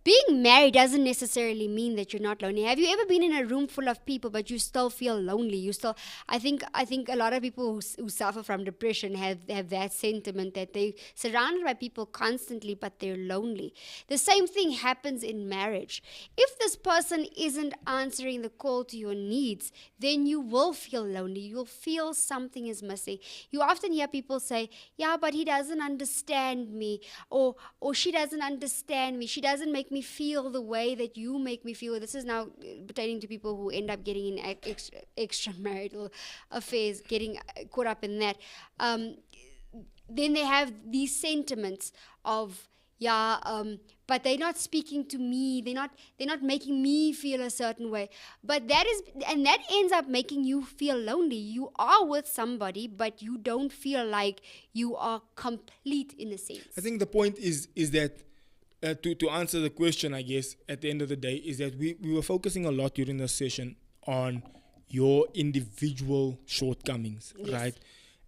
being married doesn't necessarily mean that you're not lonely. Have you ever been in a room full of people but you still feel lonely? You still... I think a lot of people who suffer from depression have that sentiment that they're surrounded by people constantly but they're lonely. The same thing happens in marriage. If this person isn't answering the call to your needs, then you will feel lonely. You'll feel something is missing. You often hear people say, yeah, but he doesn't understand me, or she doesn't understand me. She doesn't make me feel the way that you make me feel. This is now pertaining to people who end up getting in extramarital affairs, getting caught up in that. Then they have these sentiments of, but they're not speaking to me. They're not making me feel a certain way. But that ends up making you feel lonely. You are with somebody, but you don't feel like you are complete in a sense. I think the point is that to answer the question, I guess, at the end of the day, is that we were focusing a lot during the session on your individual shortcomings, yes. Right?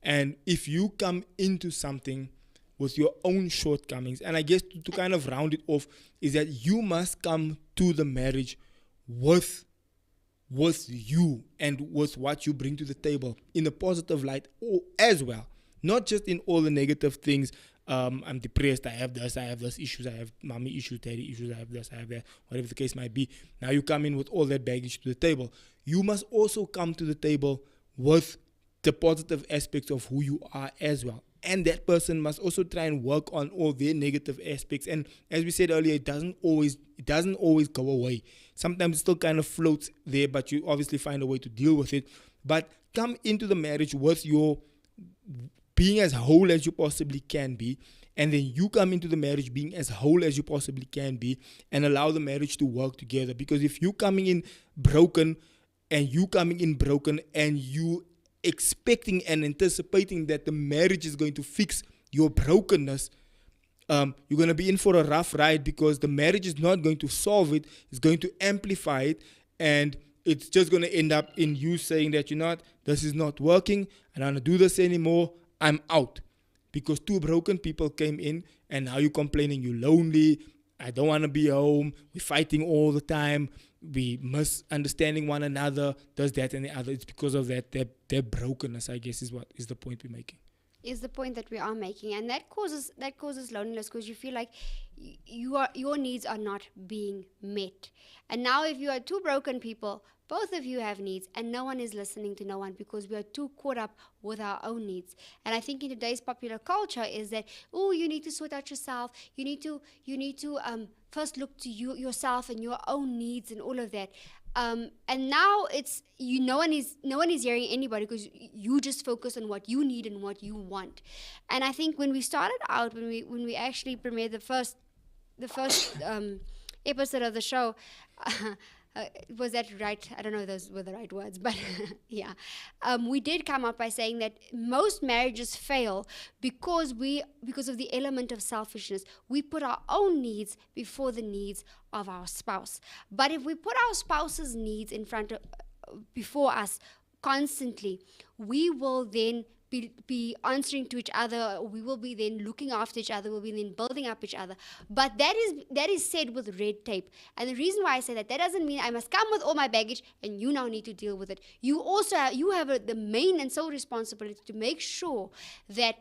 And if you come into something with your own shortcomings, and I guess to kind of round it off, is that you must come to the marriage with you and with what you bring to the table in a positive light as well. not just in all the negative things. I'm depressed, I have this issues, I have mommy issues, daddy issues, I have this, I have that, whatever the case might be. Now you come in with all that baggage to the table. You must also come to the table with the positive aspects of who you are as well. And that person must also try and work on all their negative aspects. And as we said earlier, it doesn't always go away. Sometimes it still kind of floats there, but you obviously find a way to deal with it. But come into the marriage with your being as whole as you possibly can be, and then you come into the marriage being as whole as you possibly can be, and allow the marriage to work together. Because if you coming in broken and you expecting and anticipating that the marriage is going to fix your brokenness, you're going to be in for a rough ride, because the marriage is not going to solve it. It's going to amplify it, and it's just going to end up in you saying that, you know what, this is not working, I don't want to do this anymore, I'm out. Because two broken people came in, and now you're complaining you're lonely, I don't want to be home, we're fighting all the time, we misunderstanding one another, does that and the other. It's because of that, their brokenness, I guess, is the point we're making. Is the point that we are making, and that causes loneliness, because you feel like your needs are not being met. And now if you are two broken people, both of you have needs, and no one is listening to no one, because we are too caught up with our own needs. And I think in today's popular culture is that, oh, you need to sort out yourself, you need to first look to yourself and your own needs and all of that. And now it's no one is hearing anybody, because you just focus on what you need and what you want. And I think when we started out, when we actually premiered the first episode of the show, was that right? I don't know if those were the right words, but yeah. We did come up by saying that most marriages fail because of the element of selfishness. We put our own needs before the needs of our spouse. But if we put our spouse's needs before us constantly, we will then be answering to each other. We will be then looking after each other. We'll be then building up each other. But that is said with red tape. And the reason why I say that doesn't mean I must come with all my baggage and you now need to deal with it. You also have the main and sole responsibility to make sure that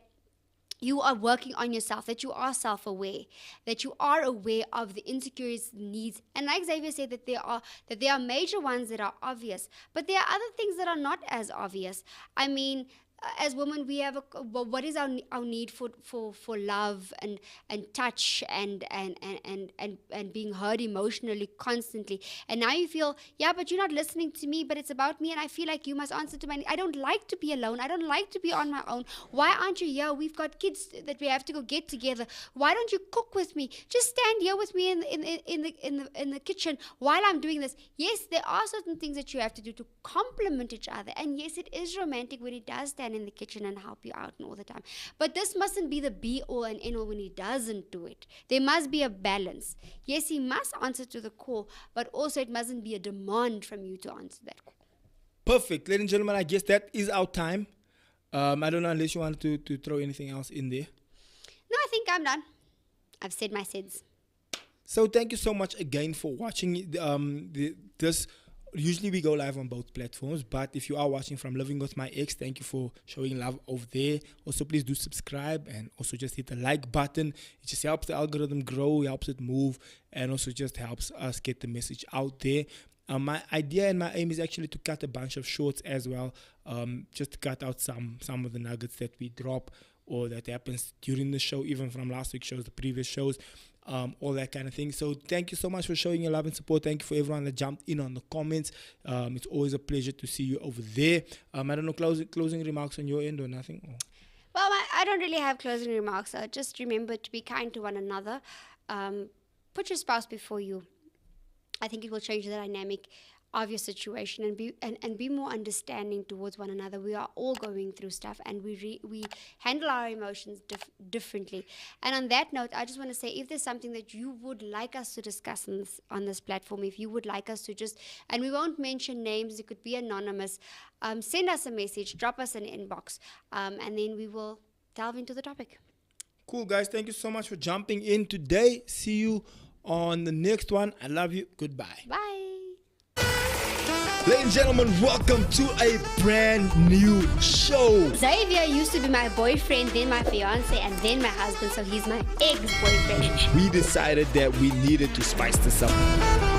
you are working on yourself, that you are self-aware, that you are aware of the insecurities, needs. And like Xavier said, that there are major ones that are obvious, but there are other things that are not as obvious. I mean, as women, we have what is our need for love and touch and being heard emotionally constantly. And now you feel, yeah, but you're not listening to me, but it's about me, and I feel like you must answer to my need. I don't like to be alone. I don't like to be on my own. Why aren't you here? We've got kids that we have to go get together. Why don't you cook with me? Just stand here with me in the kitchen while I'm doing this. Yes, there are certain things that you have to do to complement each other, and yes, it is romantic when he does stand in the kitchen and help you out and all the time. But this mustn't be the be all and end all when he doesn't do it. There must be a balance. Yes, he must answer to the call, but also it mustn't be a demand from you to answer that call. Perfect. Ladies and gentlemen, I guess that is our time. I don't know unless you wanted to throw anything else in there. No, I think I'm done. I've said my sins. So thank you so much again for watching this. Usually we go live on both platforms, but if you are watching from Living With My Ex, thank you for showing love over there. Also, please do subscribe and also just hit the like button. It just helps the algorithm grow, helps it move, and also just helps us get the message out there. My idea and my aim is actually to cut a bunch of shorts as well, just to cut out some of the nuggets that we drop or that happens during the show, even from last week's shows, the previous shows. All that kind of thing. So thank you so much for showing your love and support. Thank you for everyone that jumped in on the comments. It's always a pleasure to see you over there. I don't know, closing remarks on your end or nothing? Or? Well, I don't really have closing remarks. Just remember to be kind to one another. Put your spouse before you. I think it will change the dynamic of your situation and be more understanding towards one another. We are all going through stuff, and we handle our emotions differently. And on that note, I just want to say, if there's something that you would like us to discuss on this platform, if you would like us to and we won't mention names, it could be anonymous, send us a message, drop us an inbox, and then we will delve into the topic. Cool, guys. Thank you so much for jumping in today. See you on the next one. I love you. Goodbye. Bye. Ladies and gentlemen, welcome to a brand new show. Xavier used to be my boyfriend, then my fiance, and then my husband, so he's my ex-boyfriend. We decided that we needed to spice this up.